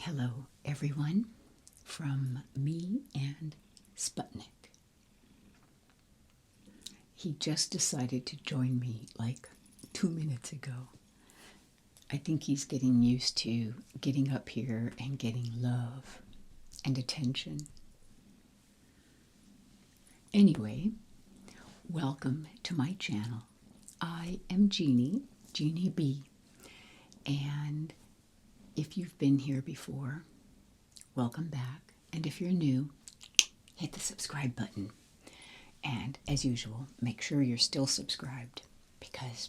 Hello, everyone, from me and Sputnik. He just decided to join me like 2 minutes ago. I think he's getting used to getting up here and getting love and attention. Anyway, welcome to my channel. I am Jeannie B, and if you've been here before, welcome back. And if you're new, hit the subscribe button. And as usual, make sure you're still subscribed because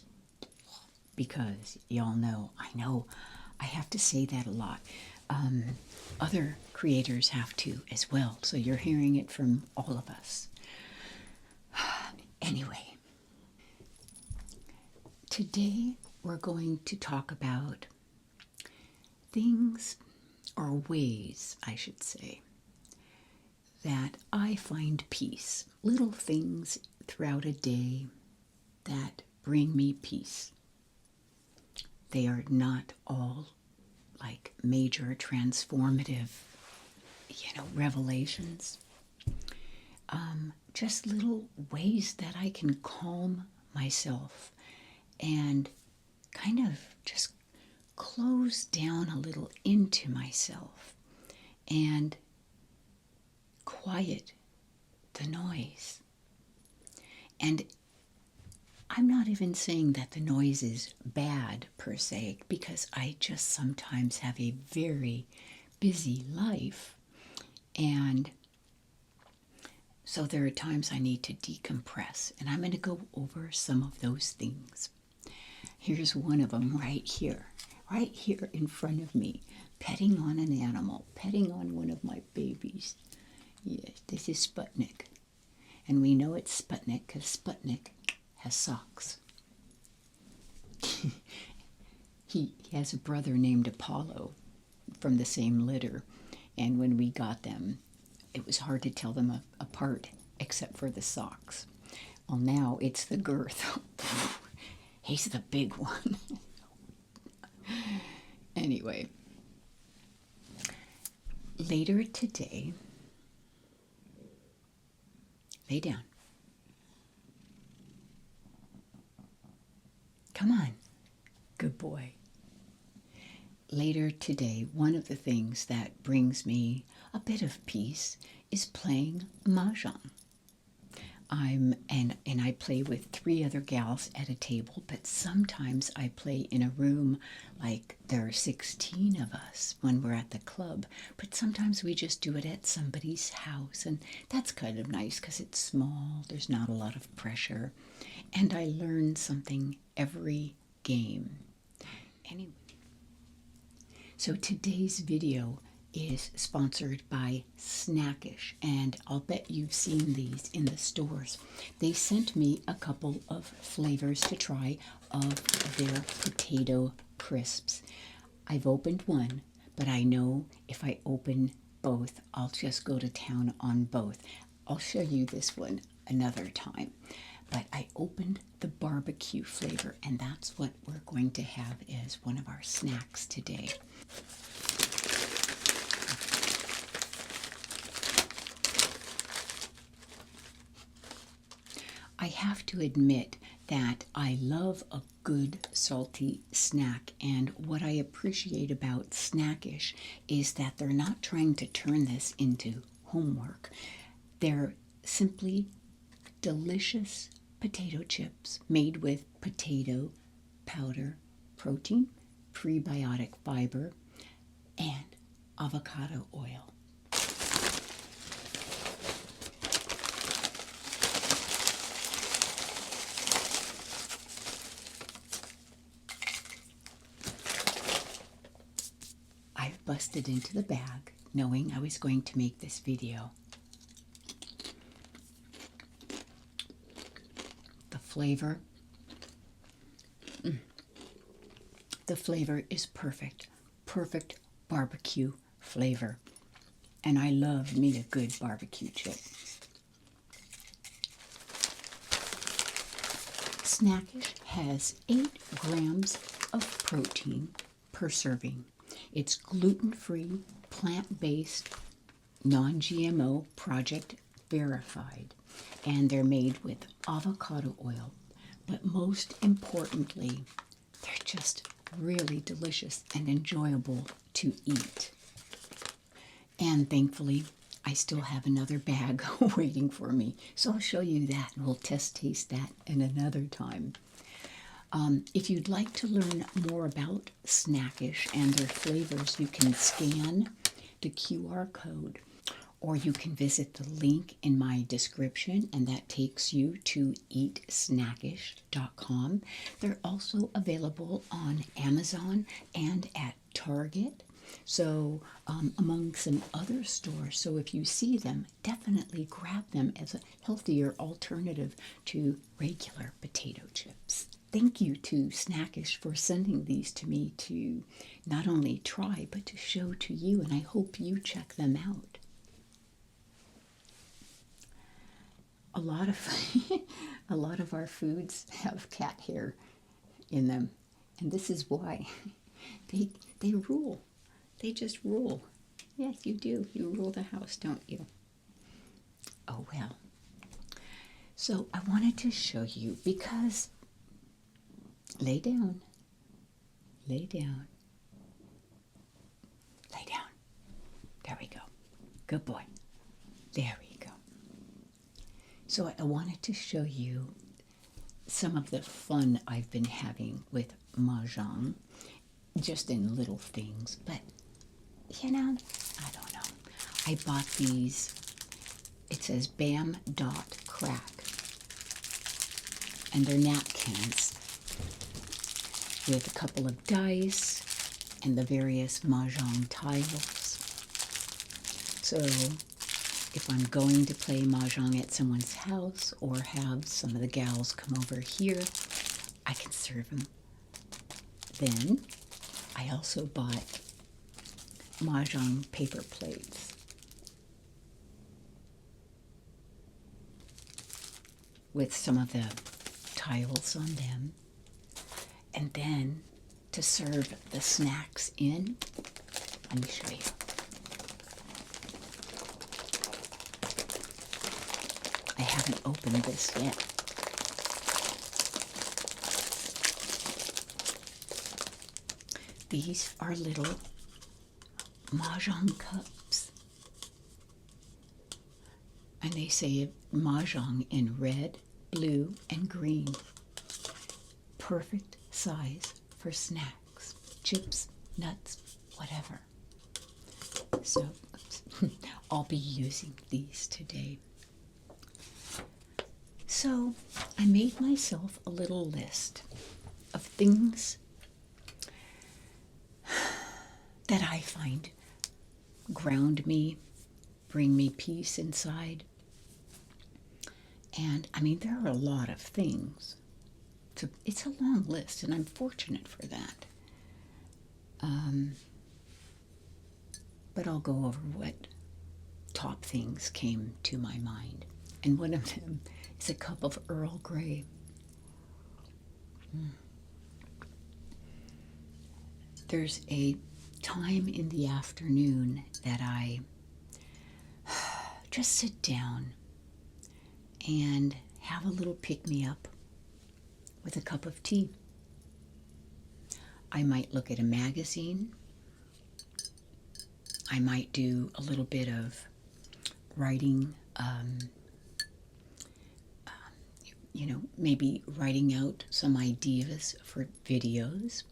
y'all know, I have to say that a lot. Other creators have to as well. So you're hearing it from all of us. Anyway, today we're going to talk about things, or ways, I should say, that I find peace. Little things throughout a day that bring me peace. They are not all like major transformative, revelations. Just little ways that I can calm myself and kind of just close down a little into myself and quiet the noise. And I'm not even saying that the noise is bad per se, because I just sometimes have a very busy life. And so there are times I need to decompress, and I'm going to go over some of those things. Here's one of them right here in front of me, petting on an animal, petting on one of my babies. Yes, this is Sputnik. And we know it's Sputnik because Sputnik has socks. He has a brother named Apollo from the same litter. And when we got them, it was hard to tell them apart except for the socks. Well, now it's the girth. He's the big one. Anyway, later today, lay down. Come on, good boy. Later today, one of the things that brings me a bit of peace is playing Mahjong. And I play with 3 other gals at a table, but sometimes I play in a room like there are 16 of us when we're at the club, but sometimes we just do it at somebody's house, and that's kind of nice because it's small, there's not a lot of pressure, and I learn something every game. Anyway, so today's video is sponsored by Snackish, and I'll bet you've seen these in the stores. They sent me a couple of flavors to try of their potato crisps. I've opened one, but I know if I open both, I'll just go to town on both. I'll show you this one another time. But I opened the barbecue flavor, and that's what we're going to have as one of our snacks today. I have to admit that I love a good salty snack, and what I appreciate about Snackish is that they're not trying to turn this into homework. They're simply delicious potato chips made with potato powder, protein, prebiotic fiber, and avocado oil. I've busted into the bag knowing I was going to make this video. The flavor is perfect barbecue flavor, and I love me a good barbecue chip. Snackish has 8 grams of protein per serving. It's gluten-free, plant-based, non-GMO, project verified, and they're made with avocado oil. But most importantly, they're just really delicious and enjoyable to eat. And thankfully, I still have another bag waiting for me. So I'll show you that, and we'll taste that in another time. If you'd like to learn more about Snackish and their flavors, you can scan the QR code, or you can visit the link in my description, and that takes you to eatsnackish.com. They're also available on Amazon and at Target. So among some other stores. So if you see them, definitely grab them as a healthier alternative to regular potato chips. Thank you to Snackish for sending these to me to not only try, but to show to you, and I hope you check them out. A lot of our foods have cat hair in them, and this is why. They rule. They just rule. Yes, you do. You rule the house, don't you? Oh, well. So I wanted to show you because... Lay down. Lay down. Lay down. There we go. Good boy. There we go. So I wanted to show you some of the fun I've been having with Mahjong, just in little things, but you know, I don't know. I bought these, it says Bam Dot Crack, and they're napkins with a couple of dice and the various Mahjong tiles. So if I'm going to play Mahjong at someone's house or have some of the gals come over here, I can serve them. Then I also bought Mahjong paper plates with some of the tiles on them. And then to serve the snacks in, let me show you. I haven't opened this yet. These are little Mahjong cups. And they say Mahjong in red, blue, and green. Perfect size for snacks, chips, nuts, whatever. So I'll be using these today. So I made myself a little list of things that I find ground me, bring me peace inside. And I mean, there are a lot of things. It's a long list, and I'm fortunate for that. But I'll go over what top things came to my mind. And one of them is a cup of Earl Grey. There's a time in the afternoon that I just sit down and have a little pick-me-up with a cup of tea. I might look at a magazine. I might do a little bit of writing, maybe writing out some ideas for videos.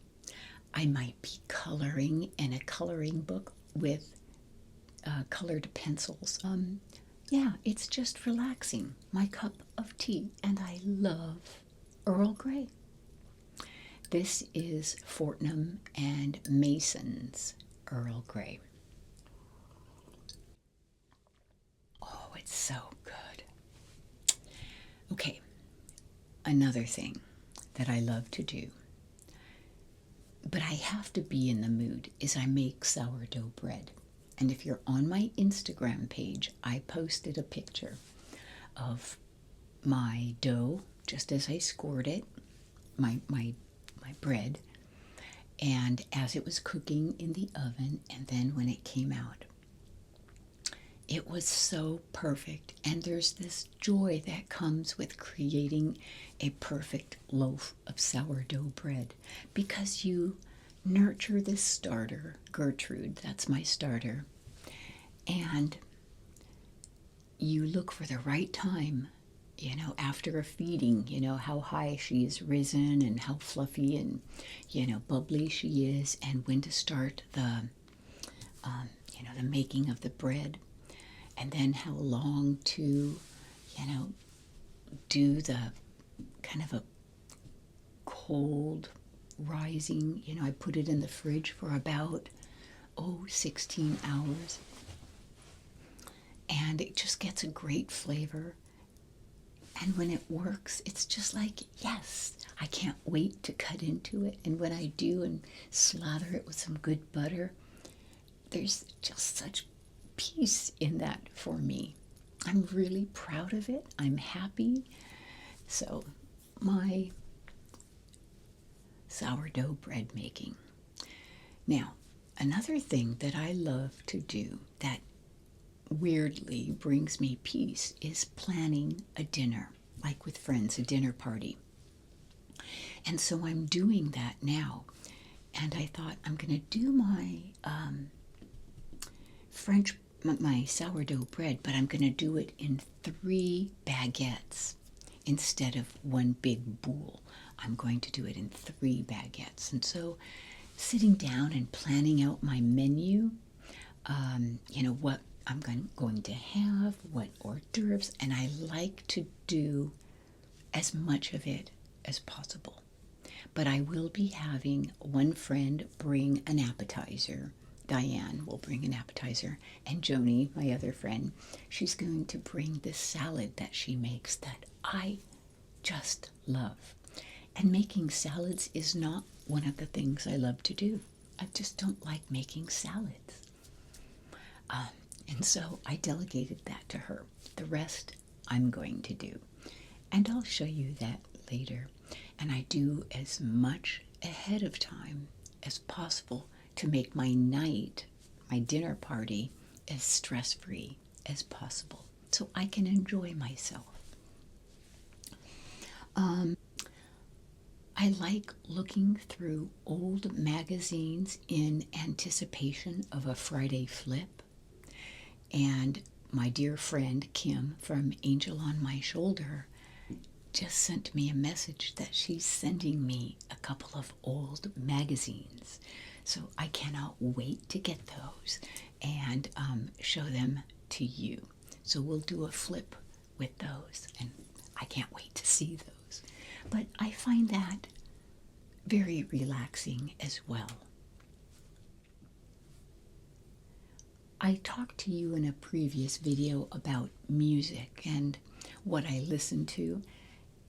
I might be coloring in a coloring book with colored pencils. Yeah, it's just relaxing. My cup of tea, and I love Earl Grey. This is Fortnum and Mason's Earl Grey. Oh, it's so good. Okay, another thing that I love to do, but I have to be in the mood, is I make sourdough bread. And if you're on my Instagram page, I posted a picture of my dough, just as I scored it, my bread, And as it was cooking in the oven, and then when it came out, it was so perfect. And there's this joy that comes with creating a perfect loaf of sourdough bread, because you nurture this starter, Gertrude, that's my starter, and you look for the right time, after a feeding, how high she is risen and how fluffy and, bubbly she is, and when to start the making of the bread, and then how long to, do the kind of a cold rising. I put it in the fridge for about, 16 hours. And it just gets a great flavor. And when it works, it's just like, yes, I can't wait to cut into it. And when I do and slather it with some good butter, there's just such peace in that for me. I'm really proud of it. I'm happy. So, my sourdough bread making. Now, another thing that I love to do that weirdly brings me peace is planning a dinner, like with friends, a dinner party. And so I'm doing that now. And I thought I'm going to do my my sourdough bread, but I'm going to do it in 3 baguettes instead of one big bowl. I'm going to do it in 3 baguettes. And so sitting down and planning out my menu, what I'm going to have, what hors d'oeuvres, and I like to do as much of it as possible. But I will be having one friend bring an appetizer. Diane will bring an appetizer, and Joni, my other friend, she's going to bring this salad that she makes that I just love. And making salads is not one of the things I love to do. I just don't like making salads. And so I delegated that to her. The rest I'm going to do. And I'll show you that later. And I do as much ahead of time as possible to make my night, my dinner party, as stress-free as possible, so I can enjoy myself. I like looking through old magazines in anticipation of a Friday flip. And my dear friend Kim from Angel on My Shoulder just sent me a message that she's sending me a couple of old magazines. So I cannot wait to get those and show them to you. So we'll do a flip with those, and I can't wait to see those. But I find that very relaxing as well. I talked to you in a previous video about music and what I listen to,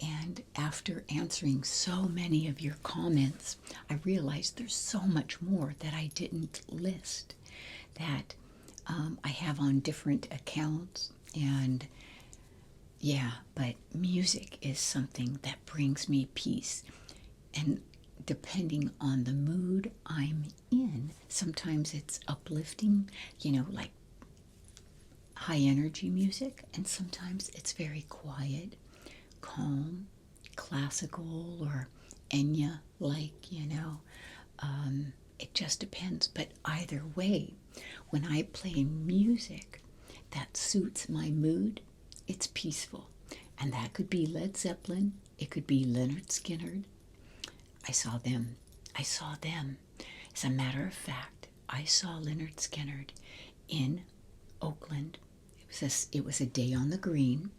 and after answering so many of your comments, I realized there's so much more that I didn't list that I have on different accounts. And yeah, but music is something that brings me peace. And depending on the mood I'm in, sometimes it's uplifting, like high energy music, and sometimes it's very quiet, calm, classical, or Enya, it just depends. But either way, when I play music that suits my mood, it's peaceful. And that could be Led Zeppelin, it could be Leonard Skinner. I saw them. As a matter of fact, I saw Leonard Skinner in Oakland. It was a day on the green,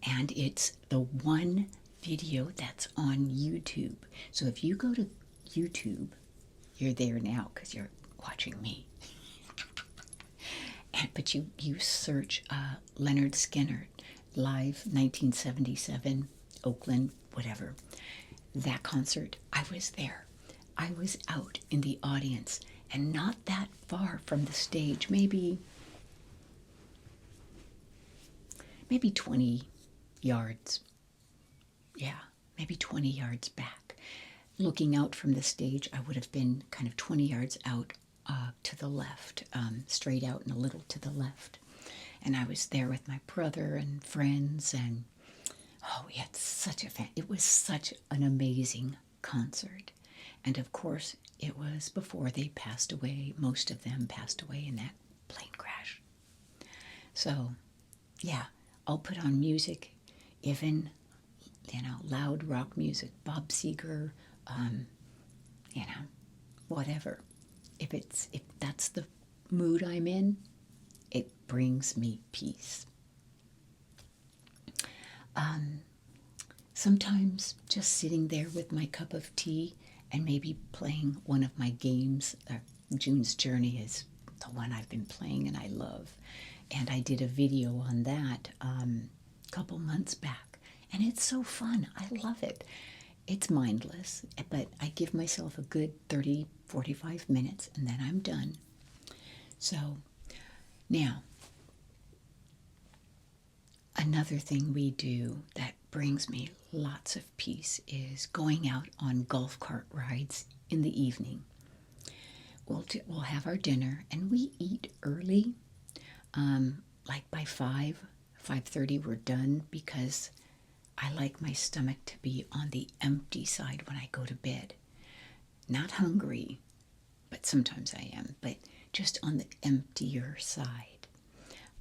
and it's the one video that's on YouTube. So if you go to YouTube, you're there now because you're watching me. But you search Leonard Skinner live 1977 Oakland, whatever. That concert, I was there. I was out in the audience and not that far from the stage, maybe 20 yards. Yeah, maybe 20 yards back. looking out from the stage, I would have been kind of 20 yards out to the left, straight out and a little to the left. And I was there with my brother and friends, and oh, we had such a it was such an amazing concert. And of course, it was before they passed away. Most of them passed away in that plane crash. So, yeah, I'll put on music, even, loud rock music, Bob Seger, whatever. If that's the mood I'm in, it brings me peace. Sometimes just sitting there with my cup of tea and maybe playing one of my games. June's Journey is the one I've been playing and I love. And I did a video on that a couple months back. And it's so fun. I love it. It's mindless, but I give myself a good 30, 45 minutes and then I'm done. So now, another thing we do that brings me lots of peace is going out on golf cart rides in the evening. We'll have our dinner and we eat early, like by 5:30 we're done, because I like my stomach to be on the empty side when I go to bed. Not hungry, but sometimes I am, but just on the emptier side.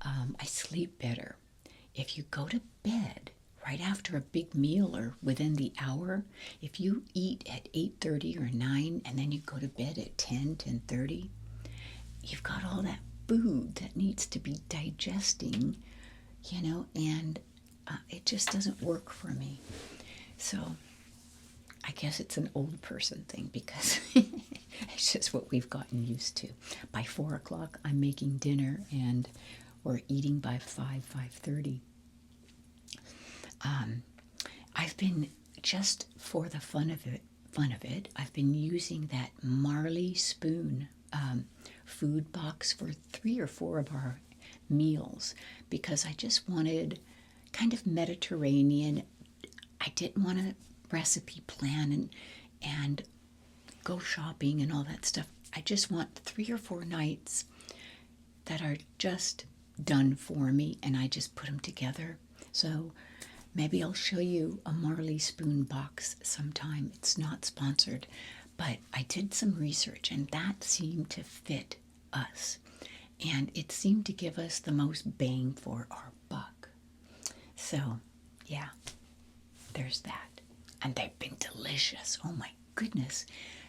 I sleep better. If you go to bed right after a big meal or within the hour, if you eat at 8:30 or 9 and then you go to bed at 10:30, you've got all that food that needs to be digesting, and it just doesn't work for me. So I guess it's an old person thing, because it's just what we've gotten used to. By 4 o'clock, I'm making dinner and we're eating by 5:30. I've been, just for the fun of it, I've been using that Marley spoon food box for 3 or 4 of our meals, because I just wanted kind of Mediterranean. I didn't want to recipe plan and go shopping and all that stuff. I just want 3 or 4 nights that are just done for me, and I just put them together. So maybe I'll show you a Marley spoon box sometime. It's not sponsored, but I did some research and that seemed to fit us. And it seemed to give us the most bang for our buck. So, yeah, there's that. And they've been delicious. Oh my goodness.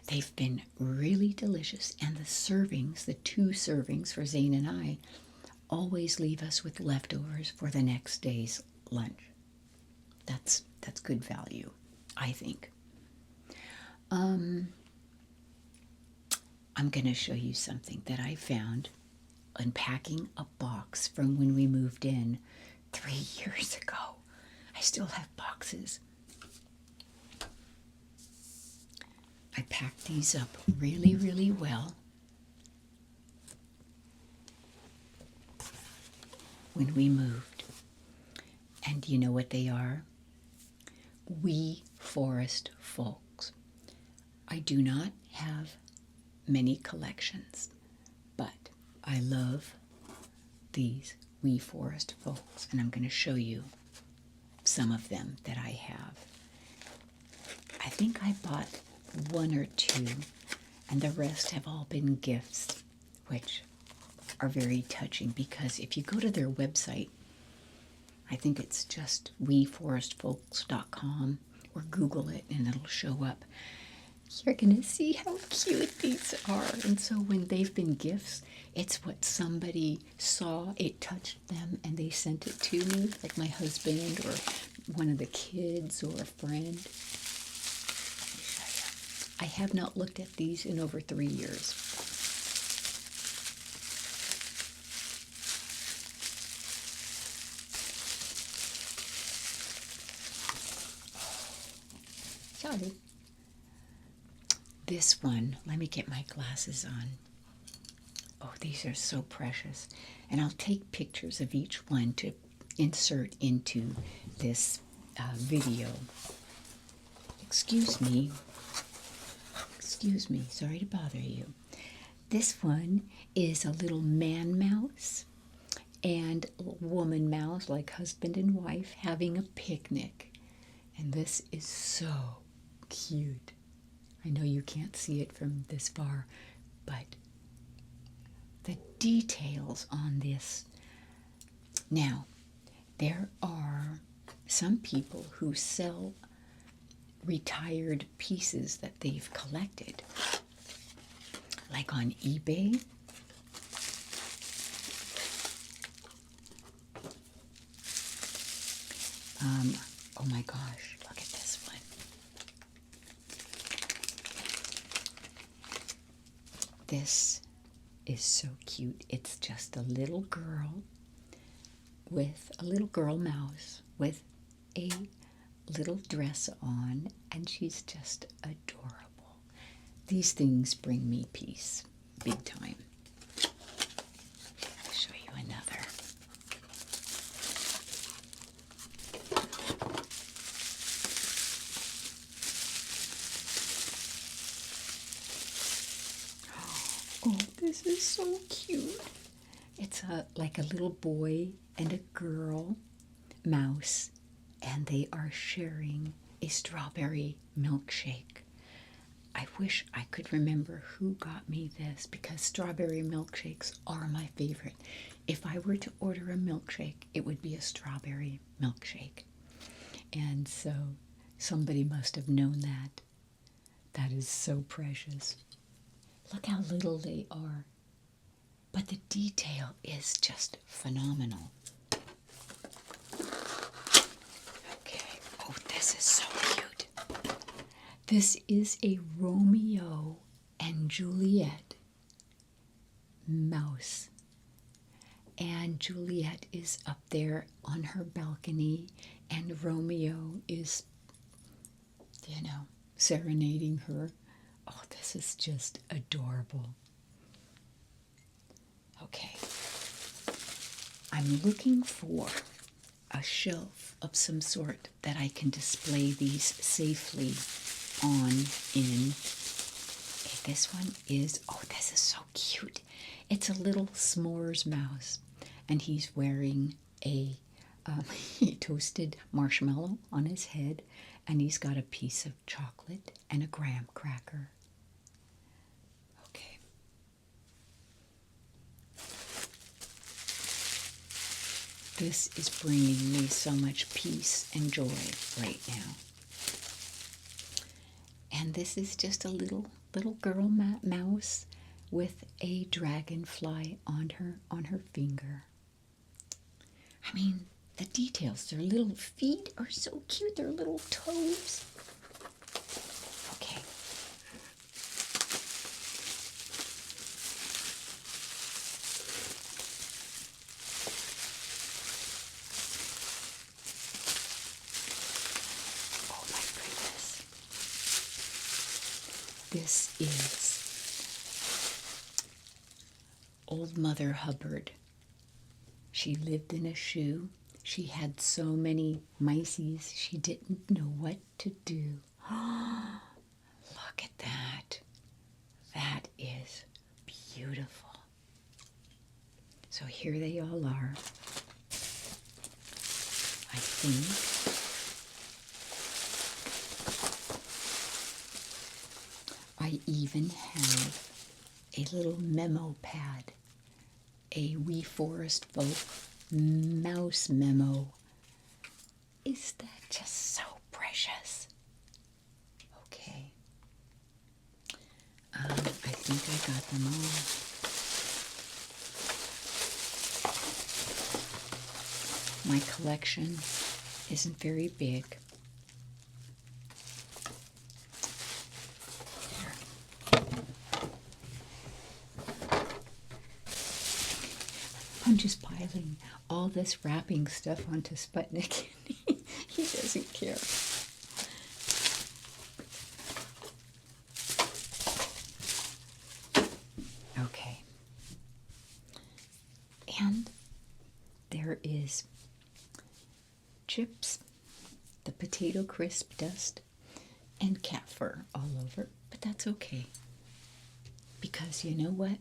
They've been really delicious. And the servings, the 2 servings for Zane and I, always leave us with leftovers for the next day's lunch. That's good value, I think. I'm going to show you something that I found unpacking a box from when we moved in 3 years ago. I still have boxes. I packed these up really, really well when we moved. And you know what they are? We forest folks. I do not have many collections, but I love these We Forest folks, and I'm going to show you some of them that I have. I think I bought 1 or 2, and the rest have all been gifts, which are very touching, because if you go to their website, I think it's just weforestfolks.com, or Google it and it'll show up. You're going to see how cute these are. And so when they've been gifts, it's what somebody saw, it touched them, and they sent it to me, like my husband or one of the kids or a friend. I have not looked at these in over 3 years. Sorry. This one, let me get my glasses on. Oh, these are so precious. And I'll take pictures of each one to insert into this video. Excuse me. excuse me, sorry to bother you. This one is a little man mouse and woman mouse, like husband and wife, having a picnic. And this is so cute. I know you can't see it from this far, but the details on this. Now, there are some people who sell retired pieces that they've collected, like on eBay. Oh my gosh, look at this one. This is so cute. It's just a little girl mouse with a little dress on, and she's just adorable. These things bring me peace, big time. I'll show you another. Oh, this is so cute. It's like a little boy and a girl mouse, and they are sharing a strawberry milkshake. I wish I could remember who got me this, because strawberry milkshakes are my favorite. If I were to order a milkshake, it would be a strawberry milkshake. And so somebody must have known that. That is so precious. Look how little they are. But the detail is just phenomenal. Okay. Oh, this is so cute. This is a Romeo and Juliet mouse. And Juliet is up there on her balcony, and Romeo is, serenading her. Oh, this is just adorable. Okay. I'm looking for a shelf of some sort that I can display these safely on in. Okay, this one is, oh, this is so cute. It's a little s'mores mouse, and he's wearing a toasted marshmallow on his head, and he's got a piece of chocolate and a graham cracker. Okay. This is bringing me so much peace and joy right now. And this is just a little girl mouse with a dragonfly on her finger. I mean, the details, their little feet are so cute, their little toes. Okay. Oh my goodness. This is Old Mother Hubbard. She lived in a shoe. She had so many mices, she didn't know what to do. Look at that. That is beautiful. So here they all are. I think I even have a little memo pad. A We Forest Folk mouse memo. Is that just so precious? Okay. I think I got them all. My collection isn't very big. I'm just piling all this wrapping stuff onto Sputnik. He doesn't care. Okay. And there is chips, the potato crisp dust, and cat fur all over. But that's okay. Because you know what?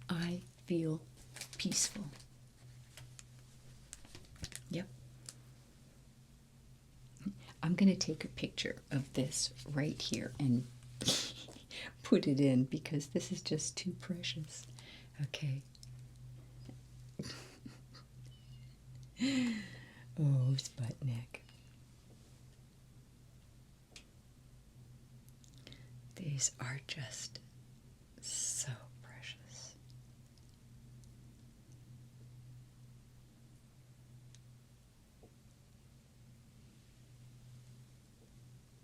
I feel peaceful. Yep. I'm going to take a picture of this right here and put it in because this is just too precious. Okay. Oh, Sputnik. These are just so precious.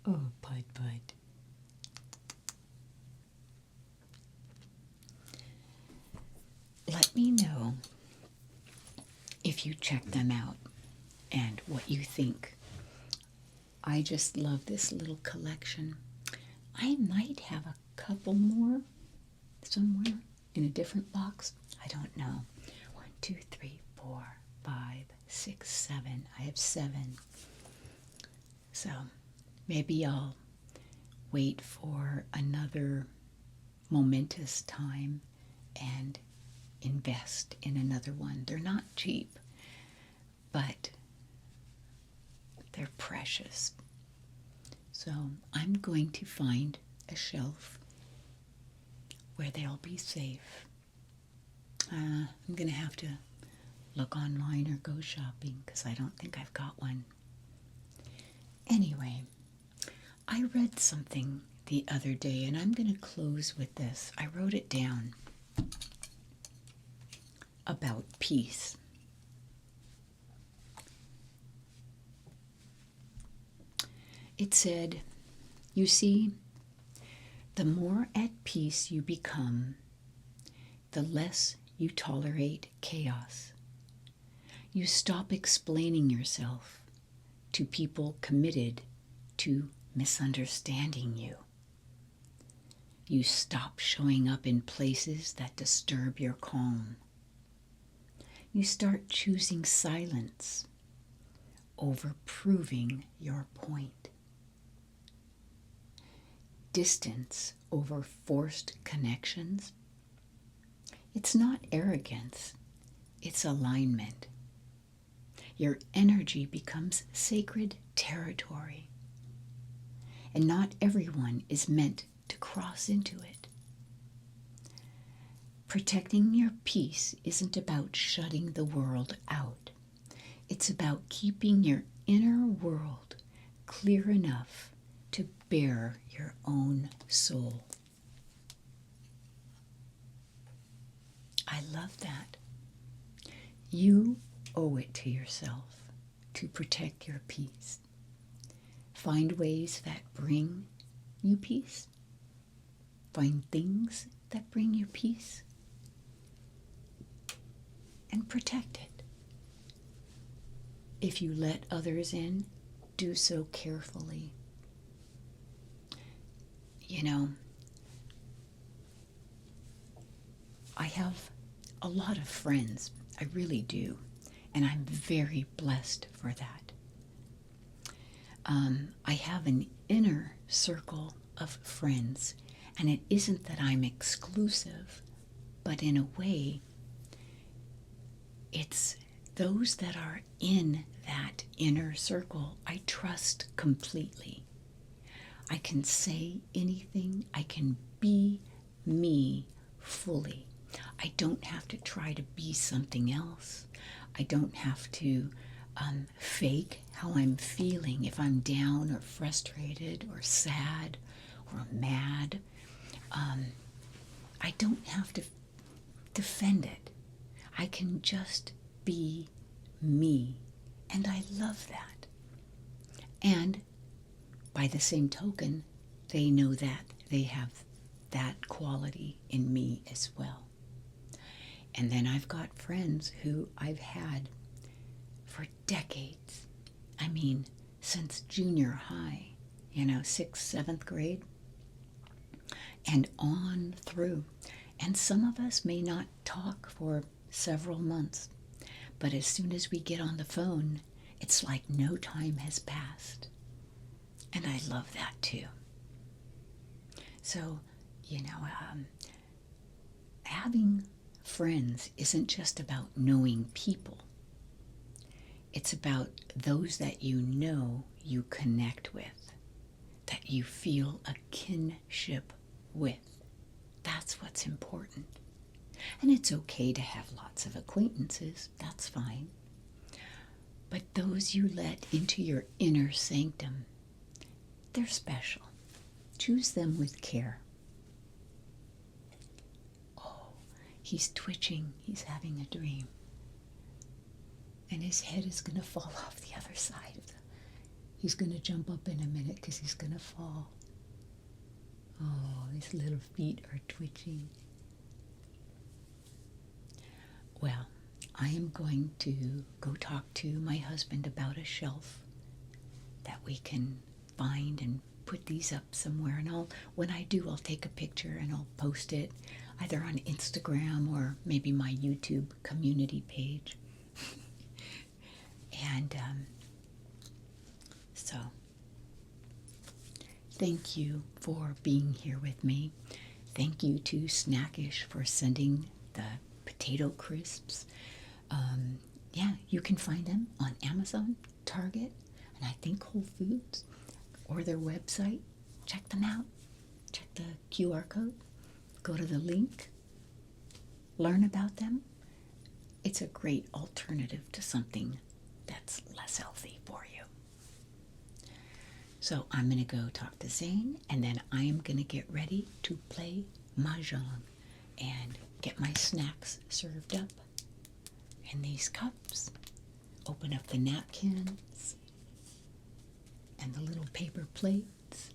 Oh, Bud. Let me know if you check them out and what you think. I just love this little collection. I might have a couple more somewhere in a different box. I don't know. 1, 2, 3, 4, 5, 6, 7. I have 7. So maybe I'll wait for another momentous time and invest in another one. They're not cheap, but they're precious. So I'm going to find a shelf where they'll be safe. I'm going to have to look online or go shopping because I don't think I've got one. Anyway, I read something the other day, and I'm going to close with this. I wrote it down about peace. It said, you see, the more at peace you become, the less you tolerate chaos. You stop explaining yourself to people committed to misunderstanding you. You stop showing up in places that disturb your calm. You start choosing silence over proving your point. Distance over forced connections. It's not arrogance, it's alignment. Your energy becomes sacred territory, and not everyone is meant to cross into it. Protecting your peace isn't about shutting the world out. It's about keeping your inner world clear enough to bear your own soul. I love that. You owe it to yourself to protect your peace. Find ways that bring you peace. Find things that bring you peace. And protect it. If you let others in, do so carefully. You know, I have a lot of friends. I really do. And I'm very blessed for that. I have an inner circle of friends. And it isn't that I'm exclusive, but in a way, it's those that are in that inner circle I trust completely. I can say anything. I can be me fully. I don't have to try to be something else. I don't have to fake how I'm feeling if I'm down or frustrated or sad or mad. I don't have to defend it. I can just be me. And I love that. And by the same token, they know that they have that quality in me as well. And then I've got friends who I've had for decades. I mean, since junior high, 6th, 7th grade, and on through. And some of us may not talk for several months, but as soon as we get on the phone, it's like no time has passed. And I love that too. So, having friends isn't just about knowing people. It's about those that you connect with, that you feel a kinship with. That's what's important. And it's okay to have lots of acquaintances. That's fine. But those you let into your inner sanctum, they're special. Choose them with care. Oh, he's twitching. He's having a dream. And his head is going to fall off the other side. He's going to jump up in a minute because he's going to fall. Oh, his little feet are twitching. Well, I am going to go talk to my husband about a shelf that we can find and put these up somewhere. And when I do, I'll take a picture and I'll post it either on Instagram or maybe my YouTube community page. And so, thank you for being here with me. Thank you to Snackish for sending the potato crisps. Yeah, you can find them on Amazon, Target, and I think Whole Foods, or their website. Check them out. Check the QR code. Go to the link. Learn about them. It's a great alternative to something that's less healthy for you. So I'm going to go talk to Zane, and then I am going to get ready to play Mahjong and get my snacks served up in these cups. Open up the napkins and the little paper plates.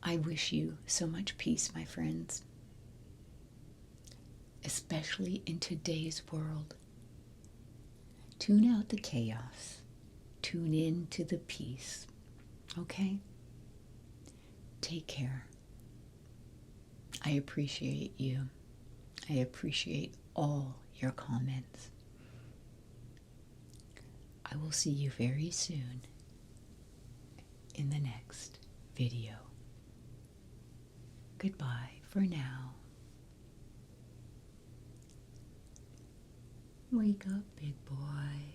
I wish you so much peace, my friends, especially in today's world. Tune out the chaos. Tune in to the peace. Okay? Take care. I appreciate you. I appreciate all your comments. I will see you very soon in the next video. Goodbye for now. Wake up, big boy.